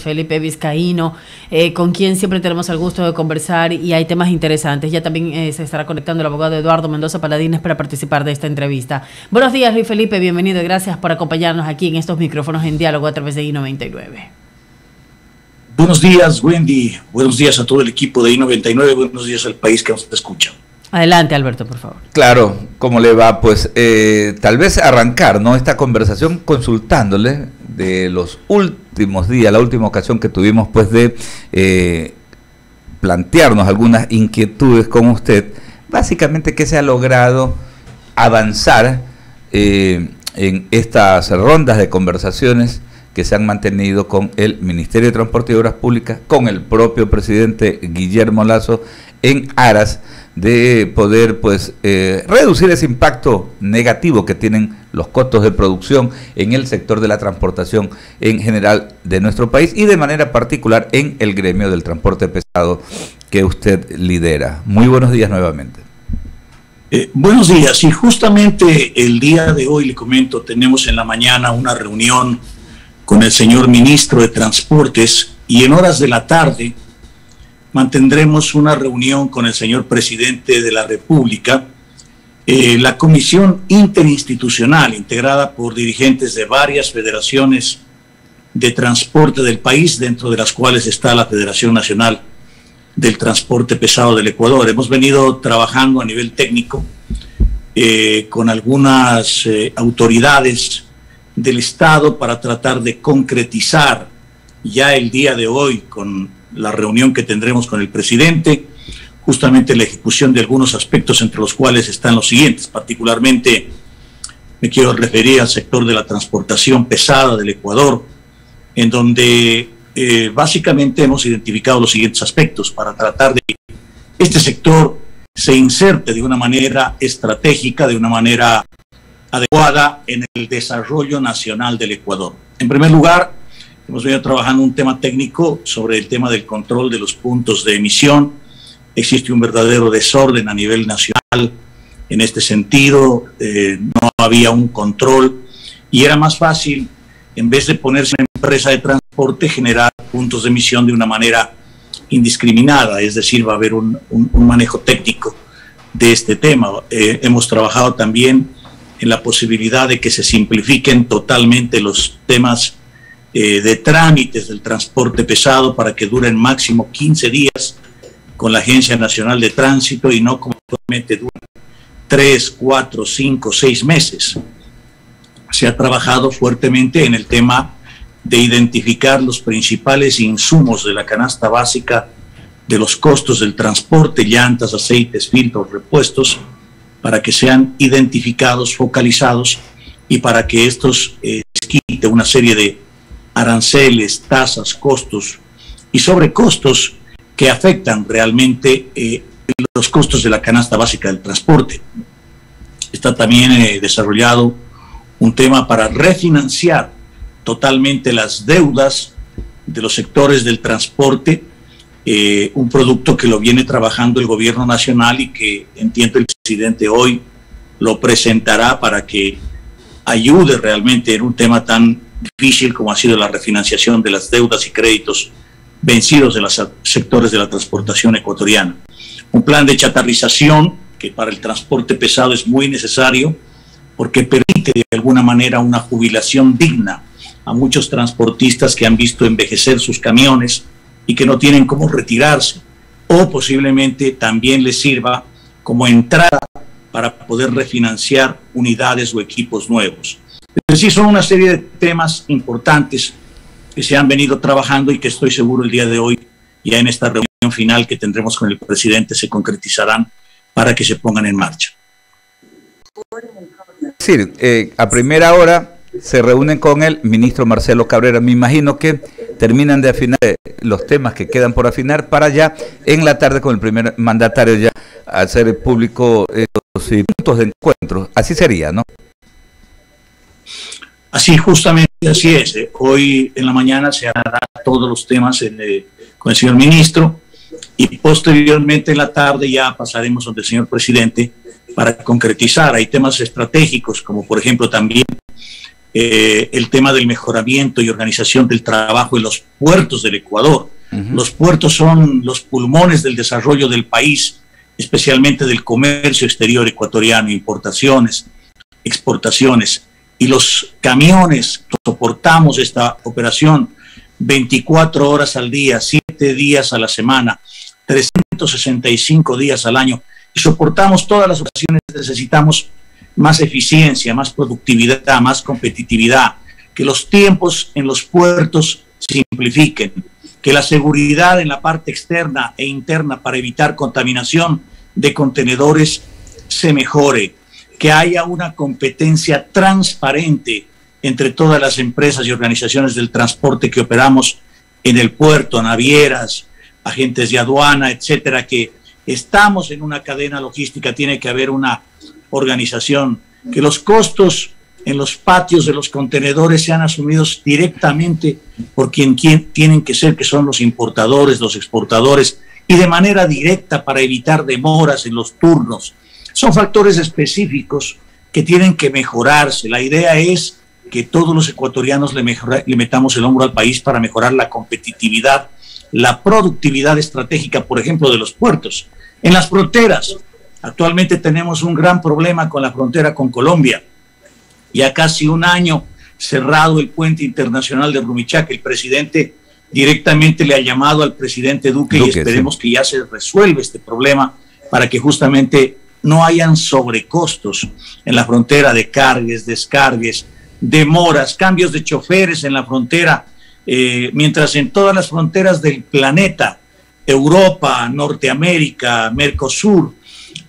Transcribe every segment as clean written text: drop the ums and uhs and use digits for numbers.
Felipe Vizcaíno, con quien siempre tenemos el gusto de conversar y hay temas interesantes. Ya también se estará conectando el abogado Eduardo Mendoza Paladines para participar de esta entrevista. Buenos días, Luis Felipe, bienvenido y gracias por acompañarnos aquí en estos micrófonos en diálogo a través de I99. Buenos días, Wendy. Buenos días a todo el equipo de I99. Buenos días al país que nos escucha. Adelante, Alberto, por favor. Claro, ¿cómo le va? Pues tal vez arrancar, ¿no?, esta conversación consultándole de los últimos días, la última ocasión que tuvimos, pues, de plantearnos algunas inquietudes con usted. Básicamente, ¿qué se ha logrado avanzar en estas rondas de conversaciones que se han mantenido con el Ministerio de Transporte y Obras Públicas, con el propio presidente Guillermo Lasso, en aras de poder, pues, reducir ese impacto negativo que tienen los costos de producción en el sector de la transportación en general de nuestro país y de manera particular en el gremio del transporte pesado que usted lidera? Muy buenos días nuevamente. Buenos días, y justamente el día de hoy, le comento, tenemos en la mañana una reunión con el señor ministro de Transportes y en horas de la tarde mantendremos una reunión con el señor presidente de la República, la comisión interinstitucional integrada por dirigentes de varias federaciones de transporte del país, dentro de las cuales está la Federación Nacional del Transporte Pesado del Ecuador. Hemos venido trabajando a nivel técnico con algunas autoridades del Estado para tratar de concretizar ya el día de hoy, con la reunión que tendremos con el presidente, justamente la ejecución de algunos aspectos, entre los cuales están los siguientes. Particularmente me quiero referir al sector de la transportación pesada del Ecuador, en donde básicamente hemos identificado los siguientes aspectos para tratar de que este sector se inserte de una manera estratégica, de una manera adecuada en el desarrollo nacional del Ecuador. En primer lugar, hemos venido trabajando un tema técnico sobre el tema del control de los puntos de emisión. Existe un verdadero desorden a nivel nacional en este sentido. No había un control y era más fácil, en vez de ponerse en empresa de transporte, generar puntos de emisión de una manera indiscriminada. Es decir, va a haber un manejo técnico de este tema. Hemos trabajado también en la posibilidad de que se simplifiquen totalmente los temas de trámites del transporte pesado para que duren máximo 15 días con la Agencia Nacional de Tránsito y no como actualmente duran 3, 4, 5, 6 meses. Se ha trabajado fuertemente en el tema de identificar los principales insumos de la canasta básica de los costos del transporte, llantas, aceites, filtros, repuestos, para que sean identificados, focalizados y para que estos quite una serie de aranceles, tasas, costos y sobrecostos que afectan realmente los costos de la canasta básica del transporte. Está también desarrollado un tema para refinanciar totalmente las deudas de los sectores del transporte, un producto que lo viene trabajando el gobierno nacional y que entiendo el presidente hoy lo presentará para que ayude realmente en un tema tan difícil como ha sido la refinanciación de las deudas y créditos vencidos de los sectores de la transportación ecuatoriana. Un plan de chatarrización que para el transporte pesado es muy necesario porque permite de alguna manera una jubilación digna a muchos transportistas que han visto envejecer sus camiones y que no tienen cómo retirarse, o posiblemente también les sirva como entrada para poder refinanciar unidades o equipos nuevos. Es decir, son una serie de temas importantes que se han venido trabajando y que estoy seguro el día de hoy, ya en esta reunión final que tendremos con el presidente, se concretizarán para que se pongan en marcha. Es decir, a primera hora se reúnen con el ministro Marcelo Cabrera. Me imagino que terminan de afinar los temas que quedan por afinar para ya en la tarde con el primer mandatario ya hacer público los puntos de encuentro. Así sería, ¿no? Así, justamente así es. Hoy en la mañana se hará todos los temas con el señor ministro y posteriormente en la tarde ya pasaremos donde el señor presidente para concretizar. Hay temas estratégicos como por ejemplo también el tema del mejoramiento y organización del trabajo en los puertos del Ecuador. Los puertos son los pulmones del desarrollo del país, especialmente del comercio exterior ecuatoriano, importaciones, exportaciones. Y los camiones que soportamos esta operación 24 horas al día, 7 días a la semana, 365 días al año, y soportamos todas las operaciones. Necesitamos más eficiencia, más productividad, más competitividad, que los tiempos en los puertos se simplifiquen, que la seguridad en la parte externa e interna para evitar contaminación de contenedores se mejore, que haya una competencia transparente entre todas las empresas y organizaciones del transporte que operamos en el puerto, navieras, agentes de aduana, etcétera, que estamos en una cadena logística. Tiene que haber una organización, que los costos en los patios de los contenedores sean asumidos directamente por quien tienen que ser, que son los importadores, los exportadores, y de manera directa para evitar demoras en los turnos. Son factores específicos que tienen que mejorarse. La idea es que todos los ecuatorianos le metamos el hombro al país para mejorar la competitividad, la productividad estratégica, por ejemplo, de los puertos. En las fronteras, actualmente tenemos un gran problema con la frontera con Colombia. Ya casi un año cerrado el puente internacional de Rumichaca. El presidente directamente le ha llamado al presidente Duque y esperemos que ya se resuelva este problema para que justamente no hayan sobrecostos en la frontera de cargues, descargues, demoras, cambios de choferes en la frontera, mientras en todas las fronteras del planeta, Europa, Norteamérica, Mercosur,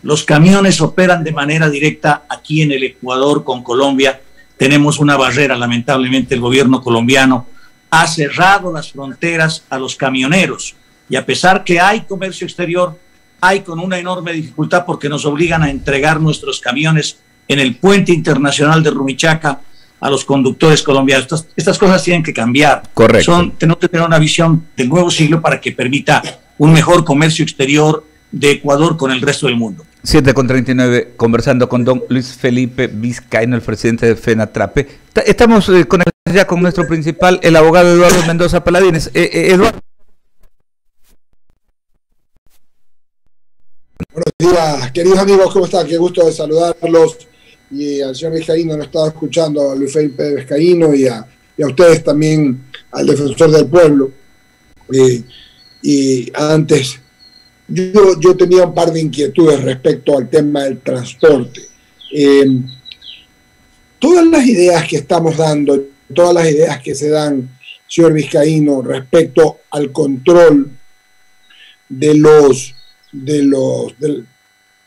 los camiones operan de manera directa. Aquí en el Ecuador con Colombia tenemos una barrera. Lamentablemente el gobierno colombiano ha cerrado las fronteras a los camioneros, y a pesar que hay comercio exterior, hay con una enorme dificultad porque nos obligan a entregar nuestros camiones en el puente internacional de Rumichaca a los conductores colombianos. Estas cosas tienen que cambiar. Correcto. Tenemos que tener una visión del nuevo siglo para que permita un mejor comercio exterior de Ecuador con el resto del mundo. 7:39, conversando con don Luis Felipe Vizcaíno, el presidente de FENATRAPE. Estamos conectados ya con nuestro principal, el abogado Eduardo Mendoza Paladines. Eduardo. Buenos días, queridos amigos, ¿cómo están? Qué gusto de saludarlos. Y al señor Vizcaíno, no estaba escuchando a Luis Felipe Vizcaíno y a ustedes también, al defensor del pueblo. Y antes, yo tenía un par de inquietudes respecto al tema del transporte. Todas las ideas que estamos dando, todas las ideas que se dan, señor Vizcaíno, respecto al control de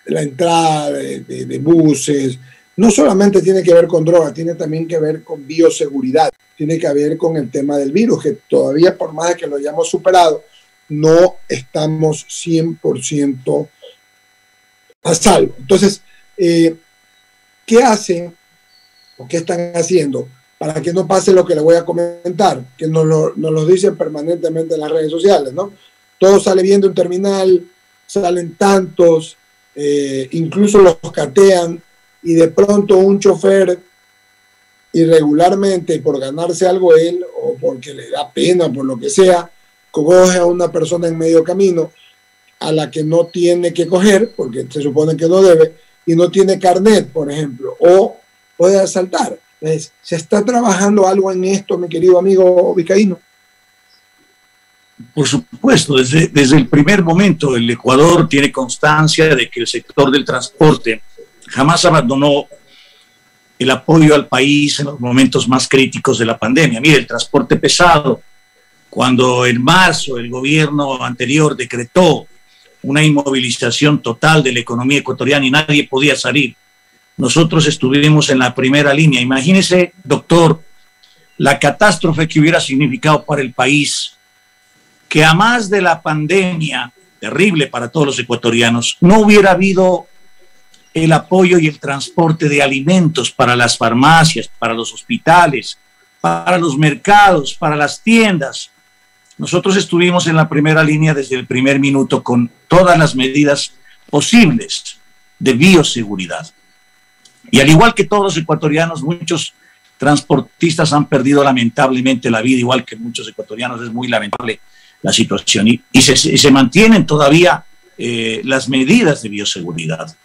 la entrada de buses, no solamente tiene que ver con drogas, tiene también que ver con bioseguridad, tiene que ver con el tema del virus, que todavía, por más de que lo hayamos superado, no estamos 100% a salvo. Entonces, ¿qué hacen o qué están haciendo para que no pase lo que le voy a comentar? Que nos lo dicen permanentemente en las redes sociales, ¿no? Todo sale bien de un terminal, salen tantos, incluso los catean, y de pronto un chofer irregularmente, por ganarse algo él o porque le da pena, por lo que sea, coge a una persona en medio camino a la que no tiene que coger, porque se supone que no debe, y no tiene carnet, por ejemplo, o puede asaltar. Entonces, ¿se está trabajando algo en esto, mi querido amigo Vizcaíno? Por supuesto, desde el primer momento el Ecuador tiene constancia de que el sector del transporte jamás abandonó el apoyo al país en los momentos más críticos de la pandemia. Mire, el transporte pesado, cuando en marzo el gobierno anterior decretó una inmovilización total de la economía ecuatoriana y nadie podía salir, nosotros estuvimos en la primera línea. Imagínese, doctor, la catástrofe que hubiera significado para el país que a más de la pandemia, terrible para todos los ecuatorianos, no hubiera habido el apoyo y el transporte de alimentos para las farmacias, para los hospitales, para los mercados, para las tiendas. Nosotros estuvimos en la primera línea desde el primer minuto con todas las medidas posibles de bioseguridad. Y al igual que todos los ecuatorianos, muchos transportistas han perdido lamentablemente la vida, igual que muchos ecuatorianos. Es muy lamentable la situación y se mantienen todavía las medidas de bioseguridad,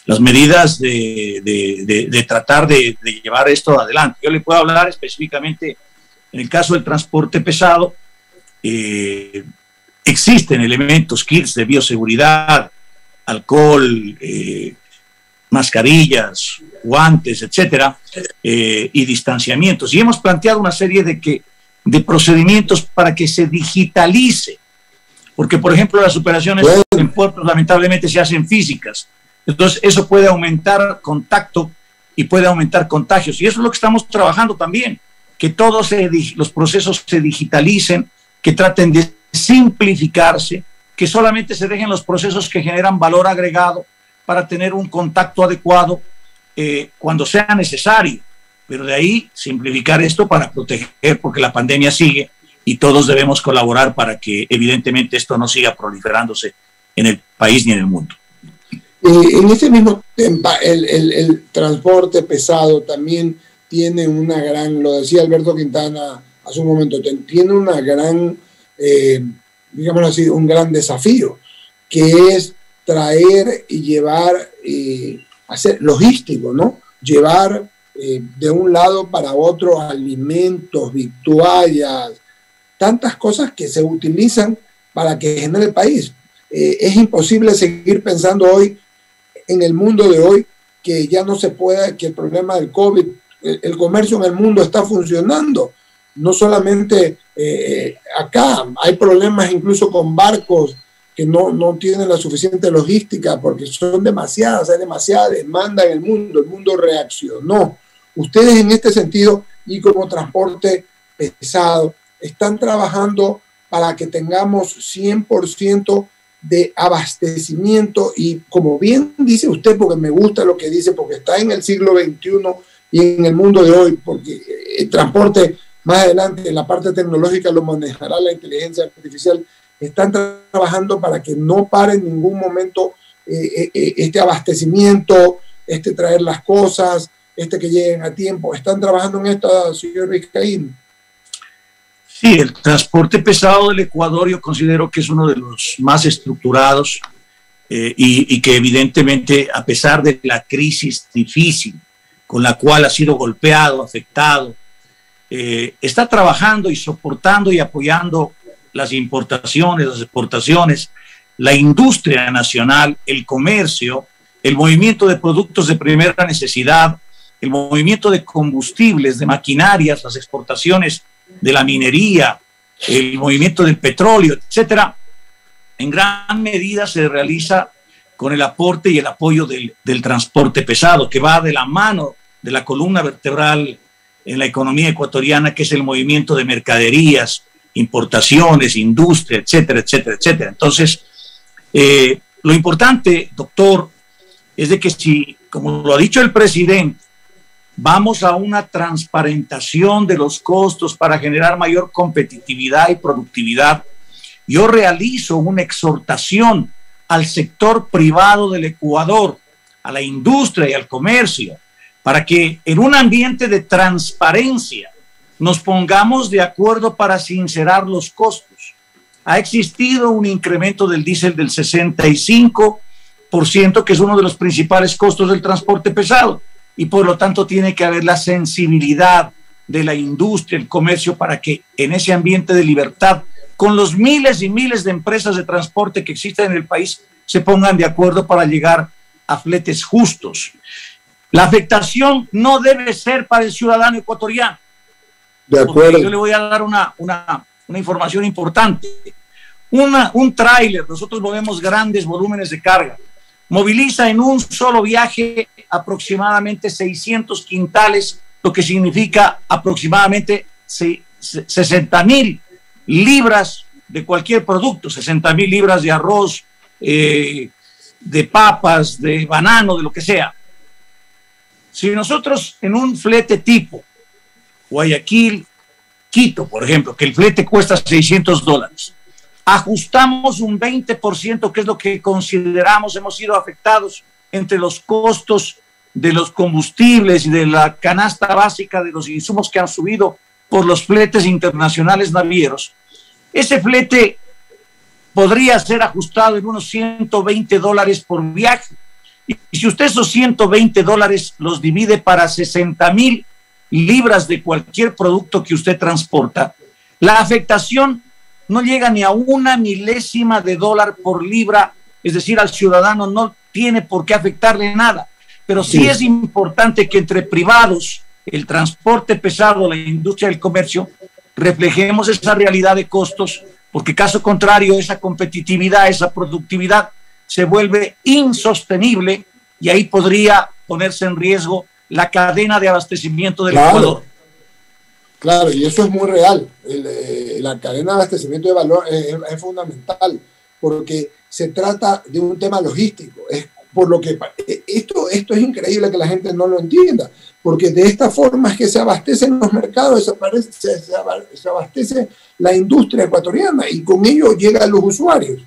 las medidas de tratar de llevar esto adelante. Yo le puedo hablar específicamente en el caso del transporte pesado. Existen elementos, kits de bioseguridad, alcohol, mascarillas, guantes, etcétera, y distanciamientos. Y hemos planteado una serie de procedimientos para que se digitalice, porque, por ejemplo, las operaciones en puertos lamentablemente se hacen físicas. Entonces, eso puede aumentar contacto y puede aumentar contagios. Y eso es lo que estamos trabajando también, que todos los procesos se digitalicen, que traten de simplificarse, que solamente se dejen los procesos que generan valor agregado para tener un contacto adecuado cuando sea necesario. Pero de ahí simplificar esto para proteger, porque la pandemia sigue y todos debemos colaborar para que evidentemente esto no siga proliferándose en el país ni en el mundo. En ese mismo tema, el transporte pesado también tiene una gran, lo decía Alberto Quintana hace un momento, tiene una gran, digámoslo así, un gran desafío, que es traer y llevar, hacer logístico, ¿no? Llevar de un lado para otro alimentos, victuallas, tantas cosas que se utilizan para que genere el país. Es imposible seguir pensando hoy, en el mundo de hoy, que ya no se pueda, que el problema del COVID, el comercio en el mundo está funcionando. No solamente acá, hay problemas incluso con barcos que no tienen la suficiente logística porque son demasiadas, hay demasiada demanda en el mundo reaccionó. Ustedes en este sentido y como transporte pesado están trabajando para que tengamos 100% de abastecimiento y como bien dice usted, porque me gusta lo que dice, porque está en el siglo XXI y en el mundo de hoy, porque el transporte más adelante en la parte tecnológica lo manejará la inteligencia artificial, están trabajando para que no pare en ningún momento este abastecimiento, traer las cosas, que lleguen a tiempo. ¿Están trabajando en esto, señor Vizcaíno? Sí, el transporte pesado del Ecuador yo considero que es uno de los más estructurados y que evidentemente, a pesar de la crisis difícil con la cual ha sido golpeado, afectado, está trabajando y soportando y apoyando las importaciones, las exportaciones, la industria nacional, el comercio, el movimiento de productos de primera necesidad, el movimiento de combustibles, de maquinarias, las exportaciones de la minería, el movimiento del petróleo, etcétera, en gran medida se realiza con el aporte y el apoyo del transporte pesado, que va de la mano de la columna vertebral en la economía ecuatoriana, que es el movimiento de mercaderías, importaciones, industria, etcétera, etcétera, etcétera. Entonces, lo importante, doctor, es de que si, como lo ha dicho el presidente, vamos a una transparentación de los costos para generar mayor competitividad y productividad, yo realizo una exhortación al sector privado del Ecuador, a la industria y al comercio, para que en un ambiente de transparencia nos pongamos de acuerdo para sincerar los costos. Ha existido un incremento del diésel del 65%, que es uno de los principales costos del transporte pesado, y por lo tanto tiene que haber la sensibilidad de la industria, el comercio, para que en ese ambiente de libertad, con los miles y miles de empresas de transporte que existen en el país, se pongan de acuerdo para llegar a fletes justos. La afectación no debe ser para el ciudadano ecuatoriano. De acuerdo. Yo le voy a dar una información importante. Un tráiler, nosotros movemos grandes volúmenes de carga, moviliza en un solo viaje aproximadamente 600 quintales, lo que significa aproximadamente 60,000 libras de cualquier producto, 60,000 libras de arroz, de papas, de banano, de lo que sea. Si nosotros en un flete tipo Guayaquil, Quito, por ejemplo, que el flete cuesta $600, ajustamos un 20%, que es lo que consideramos hemos sido afectados entre los costos de los combustibles y de la canasta básica de los insumos que han subido por los fletes internacionales navieros, ese flete podría ser ajustado en unos $120 por viaje. Y si usted esos $120 los divide para 60,000 libras de cualquier producto que usted transporta, la afectación no llega ni a una milésima de dólar por libra, es decir, al ciudadano no tiene por qué afectarle nada. Pero sí es importante que entre privados, el transporte pesado, la industria del comercio, reflejemos esa realidad de costos, porque caso contrario, esa competitividad, esa productividad se vuelve insostenible y ahí podría ponerse en riesgo la cadena de abastecimiento del Ecuador. Claro, y eso es muy real. La cadena de abastecimiento de valor es fundamental, porque se trata de un tema logístico. Es por lo que esto es increíble que la gente no lo entienda, porque de esta forma es que se abastecen los mercados, se abastece la industria ecuatoriana y con ello llegan los usuarios.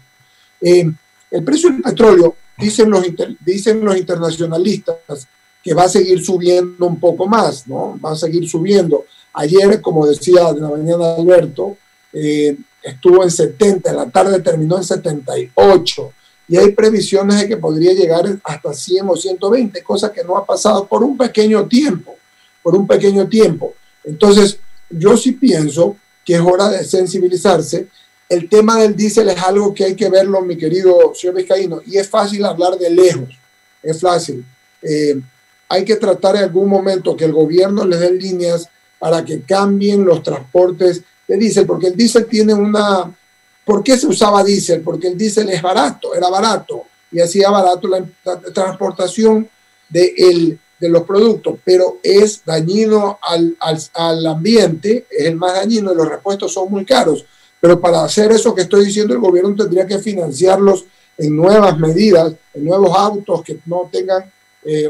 El precio del petróleo, dicen los internacionalistas, que va a seguir subiendo un poco más, ¿no? Va a seguir subiendo. Ayer, como decía de la mañana Alberto, estuvo en 70, en la tarde terminó en 78, y hay previsiones de que podría llegar hasta 100 o 120, cosa que no ha pasado por un pequeño tiempo, Entonces, yo sí pienso que es hora de sensibilizarse. El tema del diésel es algo que hay que verlo, mi querido señor Vizcaíno, y es fácil hablar de lejos, es fácil. Hay que tratar en algún momento que el gobierno les dé líneas para que cambien los transportes de diésel, porque el diésel tiene una... ¿Por qué se usaba diésel? Porque el diésel es barato, era barato, y hacía barato la transportación de los productos, pero es dañino al ambiente, es el más dañino, y los repuestos son muy caros. Pero para hacer eso que estoy diciendo, el gobierno tendría que financiarlos en nuevas medidas, en nuevos autos que no tengan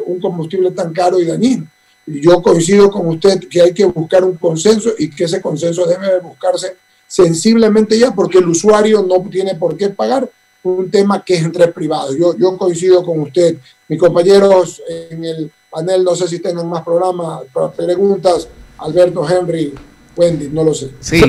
un combustible tan caro y dañino. Y yo coincido con usted que hay que buscar un consenso y que ese consenso debe buscarse sensiblemente ya, porque el usuario no tiene por qué pagar un tema que es entre privados. Yo coincido con usted. Mis compañeros en el panel, no sé si tengan más programas, preguntas, Alberto, Henry, Wendy, no lo sé. Sí,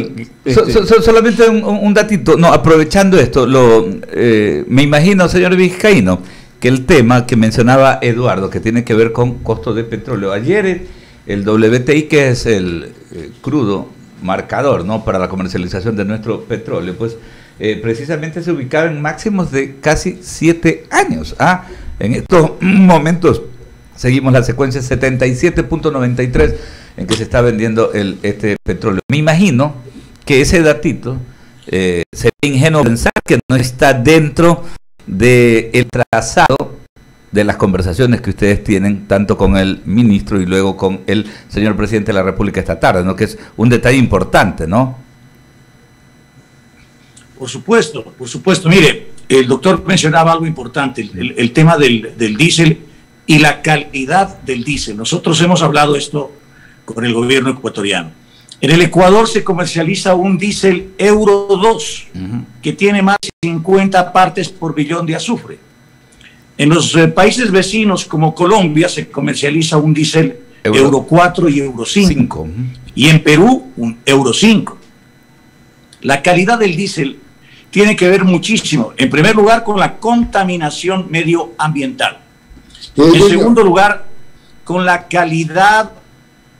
solamente un datito, no, aprovechando esto, me imagino, señor Vizcaíno, que el tema que mencionaba Eduardo, que tiene que ver con costo de petróleo. Ayer el WTI, que es el crudo marcador, ¿no?, para la comercialización de nuestro petróleo, pues precisamente se ubicaba en máximos de casi 7 años. En estos momentos seguimos la secuencia 77.93 en que se está vendiendo este petróleo. Me imagino que ese datito sería ingenuo pensar que no está dentro del trazado de las conversaciones que ustedes tienen tanto con el ministro y luego con el señor presidente de la República esta tarde, ¿no?, que es un detalle importante, ¿no? Por supuesto. Mire, el doctor mencionaba algo importante, el tema del diésel y la calidad del diésel. Nosotros hemos hablado esto con el gobierno ecuatoriano. En el Ecuador se comercializa un diésel Euro 2, que tiene más de 50 partes por billón de azufre. En los países vecinos como Colombia se comercializa un diésel Euro 4 y Euro 5. Y en Perú un Euro 5. La calidad del diésel tiene que ver muchísimo, en primer lugar, con la contaminación medioambiental. En segundo lugar, con la calidad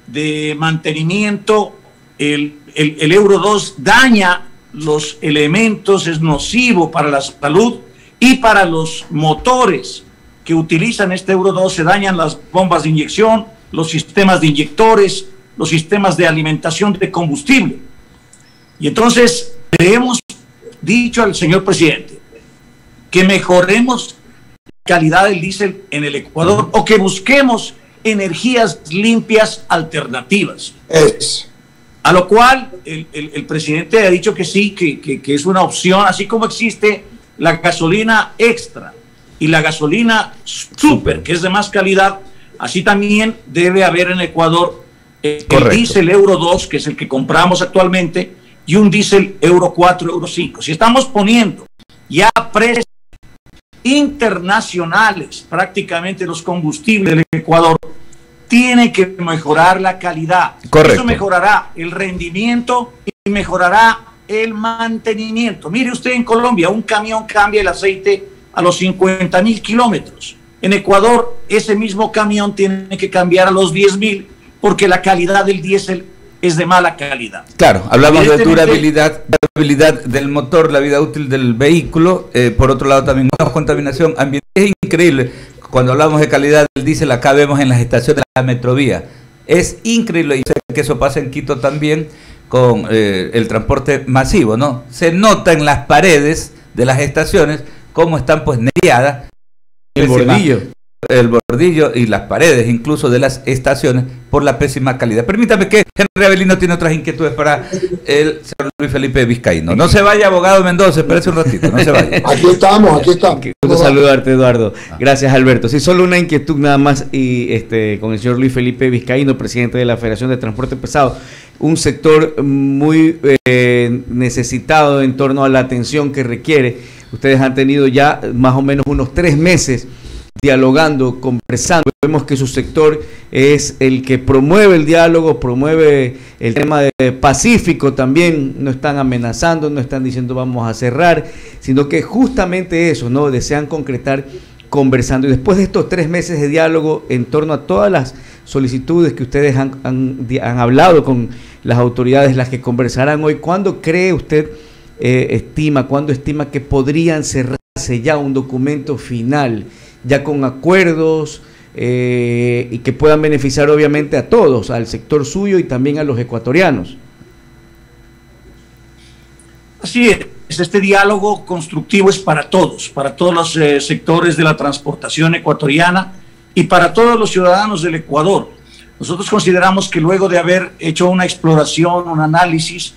de mantenimiento. El Euro 2 daña los elementos, es nocivo para la salud y para los motores que utilizan este Euro 2. Se dañan las bombas de inyección, los sistemas de inyectores, los sistemas de alimentación de combustible. Y entonces le hemos dicho al señor presidente que mejoremos la calidad del diésel en el Ecuador o que busquemos energías limpias alternativas. A lo cual el presidente ha dicho que sí, que es una opción, así como existe la gasolina extra y la gasolina super, que es de más calidad, así también debe haber en Ecuador el diésel Euro 2, que es el que compramos actualmente, y un diésel Euro 4, Euro 5. Si estamos poniendo ya precios internacionales, prácticamente los combustibles del Ecuador, tiene que mejorar la calidad. Correcto. Eso mejorará el rendimiento y mejorará el mantenimiento. Mire usted, en Colombia un camión cambia el aceite a los 50.000 kilómetros. En Ecuador ese mismo camión tiene que cambiar a los 10.000 porque la calidad del diésel es de mala calidad. Claro, hablamos de durabilidad del motor, la vida útil del vehículo. Por otro lado, también una contaminación ambiental. Es increíble. Cuando hablamos de calidad del diésel, acá vemos en las estaciones de la Metrovía. Es increíble, y sé que eso pasa en Quito también con el transporte masivo, ¿no? Se nota en las paredes de las estaciones cómo están pues neteadas. El bordillo y las paredes incluso de las estaciones por la pésima calidad. Permítame que Henry Avelino tiene otras inquietudes para el señor Luis Felipe Vizcaíno. No se vaya, abogado Mendoza, espérese un ratito, no se vaya. Aquí estamos. Qué gusto saludarte, Eduardo. Gracias, Alberto. Sí, solo una inquietud nada más y con el señor Luis Felipe Vizcaíno, presidente de la Federación de Transporte Pesado. Un sector muy necesitado en torno a la atención que requiere. Ustedes han tenido ya más o menos unos 3 meses dialogando, conversando. Vemos que su sector es el que promueve el diálogo, promueve el tema de pacífico también. No están amenazando, no están diciendo vamos a cerrar, sino que justamente eso, ¿no? Desean concretar conversando. Y después de estos 3 meses de diálogo en torno a todas las solicitudes que ustedes han hablado con las autoridades, las que conversarán hoy, ¿cuándo cree usted, cuándo estima que podrían cerrarse ya un documento final, ya con acuerdos y que puedan beneficiar obviamente a todos, al sector suyo y también a los ecuatorianos? Así es, este diálogo constructivo es para todos los sectores de la transportación ecuatoriana y para todos los ciudadanos del Ecuador. Nosotros consideramos que luego de haber hecho una exploración, un análisis,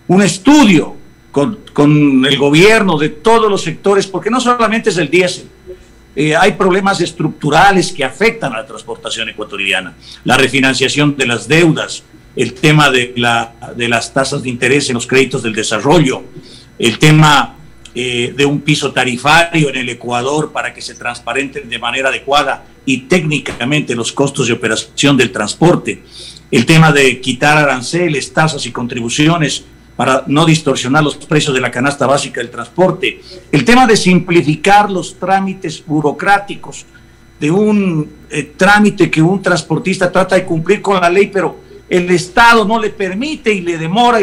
un estudio con el gobierno de todos los sectores, porque no solamente es el diésel, hay problemas estructurales que afectan a la transportación ecuatoriana, la refinanciación de las deudas, el tema de las tasas de interés en los créditos del desarrollo, el tema de un piso tarifario en el Ecuador para que se transparenten de manera adecuada y técnicamente los costos de operación del transporte, el tema de quitar aranceles, tasas y contribuciones para no distorsionar los precios de la canasta básica del transporte, el tema de simplificar los trámites burocráticos, de un trámite que un transportista trata de cumplir con la ley, pero el Estado no le permite y le demora,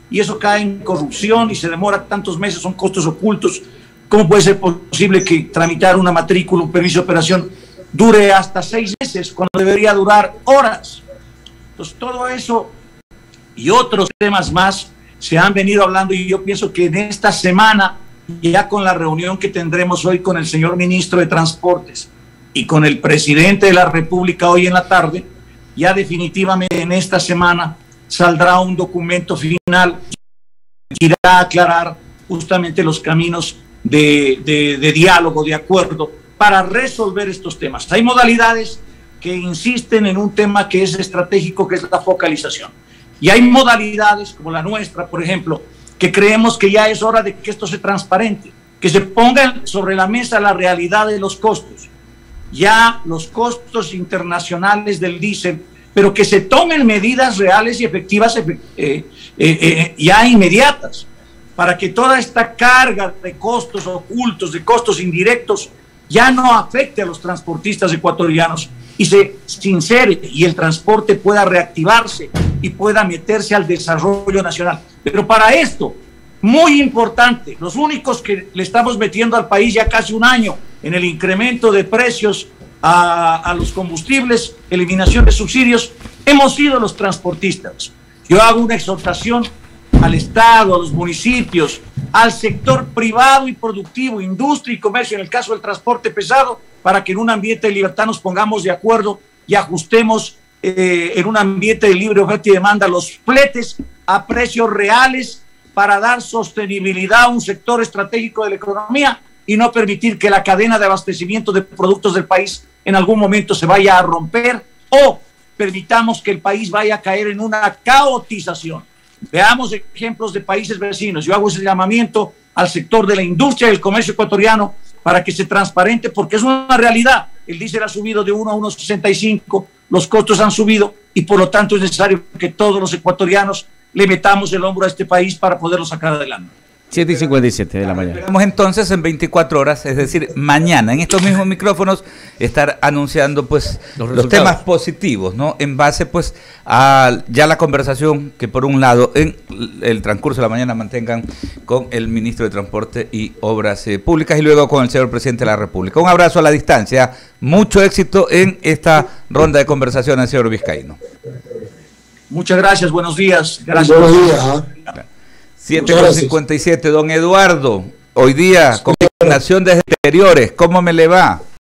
y eso cae en corrupción y se demora tantos meses, son costos ocultos. ¿Cómo puede ser posible que tramitar una matrícula, un permiso de operación, dure hasta 6 meses cuando debería durar horas? Entonces, todo eso y otros temas más se han venido hablando, y yo pienso que en esta semana, ya con la reunión que tendremos hoy con el señor ministro de Transportes y con el presidente de la República hoy en la tarde, ya definitivamente en esta semana saldrá un documento final que irá a aclarar justamente los caminos de diálogo, de acuerdo, para resolver estos temas. Hay modalidades que insisten en un tema que es estratégico, que es la focalización. Y hay modalidades como la nuestra, por ejemplo, que creemos que ya es hora de que esto se transparente, que se ponga sobre la mesa la realidad de los costos. Ya los costos internacionales del diésel, pero que se tomen medidas reales y efectivas ya inmediatas, para que toda esta carga de costos ocultos, de costos indirectos, ya no afecte a los transportistas ecuatorianos y se sincere y el transporte pueda reactivarse y pueda meterse al desarrollo nacional. Pero para esto, muy importante, los únicos que le estamos metiendo al país ya casi un año en el incremento de precios a los combustibles, eliminación de subsidios, hemos sido los transportistas. Yo hago una exhortación al Estado, a los municipios, al sector privado y productivo, industria y comercio, en el caso del transporte pesado, para que en un ambiente de libertad nos pongamos de acuerdo y ajustemos en un ambiente de libre oferta y demanda los fletes a precios reales para dar sostenibilidad a un sector estratégico de la economía y no permitir que la cadena de abastecimiento de productos del país en algún momento se vaya a romper o permitamos que el país vaya a caer en una caotización. Veamos ejemplos de países vecinos. Yo hago ese llamamiento al sector de la industria y el comercio ecuatoriano para que se transparente, porque es una realidad. El diésel ha subido de 1 a 1,65, los costos han subido y por lo tanto es necesario que todos los ecuatorianos le metamos el hombro a este país para poderlo sacar adelante. 7:57 de la mañana. Esperamos entonces en 24 horas, es decir, mañana, en estos mismos micrófonos, estar anunciando pues los temas positivos, ¿no? En base pues a ya la conversación que por un lado en el transcurso de la mañana mantengan con el ministro de Transporte y Obras Públicas y luego con el señor presidente de la República. Un abrazo a la distancia, mucho éxito en esta ronda de conversaciones, señor Vizcaíno. Muchas gracias, buenos días. Gracias. Buenos días. 7:57, don Eduardo, hoy día, con Nación de Exteriores, ¿cómo me le va?